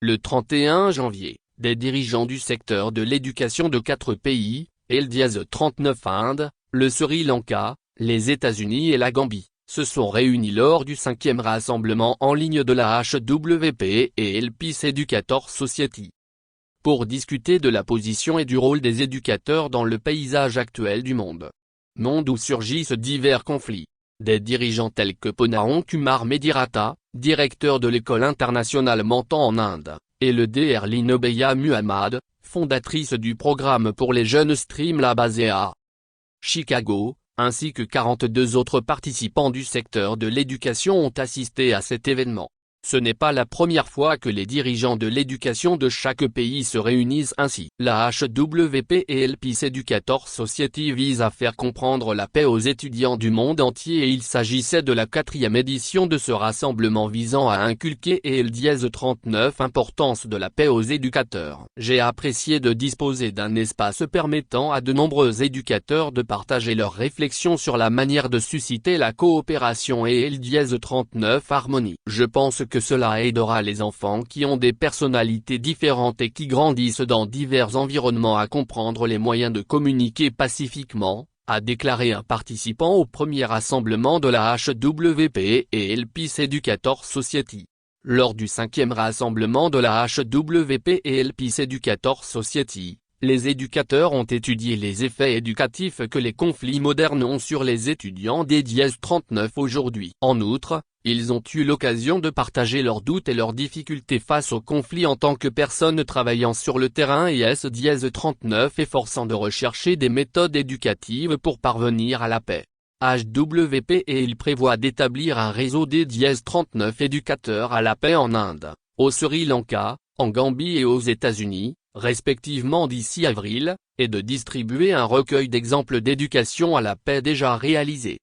Le 31 janvier, des dirigeants du secteur de l'éducation de 4 pays, L-39 Inde, le Sri Lanka, les États-Unis et la Gambie, se sont réunis lors du 5e rassemblement en ligne de la HWP et El Peace Educator Society, pour discuter de la position et du rôle des éducateurs dans le paysage actuel du monde. Monde où surgissent divers conflits. Des dirigeants tels que Ponaran Kumar Medirata, directeur de l'école internationale Menton en Inde, et le Dr Linobeya Muhammad, fondatrice du programme pour les jeunes Streamlab basé à Chicago, ainsi que 42 autres participants du secteur de l'éducation ont assisté à cet événement. Ce n'est pas la première fois que les dirigeants de l'éducation de chaque pays se réunissent ainsi. La HWP et El Peace Educator Society visent à faire comprendre la paix aux étudiants du monde entier et il s'agissait de la 4e édition de ce rassemblement visant à inculquer L-39 importance de la paix aux éducateurs. J'ai apprécié de disposer d'un espace permettant à de nombreux éducateurs de partager leurs réflexions sur la manière de susciter la coopération et L-39 harmonie. Je pense que cela aidera les enfants qui ont des personnalités différentes et qui grandissent dans divers environnements à comprendre les moyens de communiquer pacifiquement, a déclaré un participant au premier rassemblement de la HWP et El Peace Educator Society. Lors du 5e rassemblement de la HWP et El Peace Educator Society, les éducateurs ont étudié les effets éducatifs que les conflits modernes ont sur les étudiants des L-39 aujourd'hui. En outre, ils ont eu l'occasion de partager leurs doutes et leurs difficultés face aux conflits en tant que personnes travaillant sur le terrain et L-39 efforçant de rechercher des méthodes éducatives pour parvenir à la paix. HWP et il prévoit d'établir un réseau des L-39 éducateurs à la paix en Inde, au Sri Lanka, en Gambie et aux États-Unis, respectivement d'ici avril, et de distribuer un recueil d'exemples d'éducation à la paix déjà réalisés.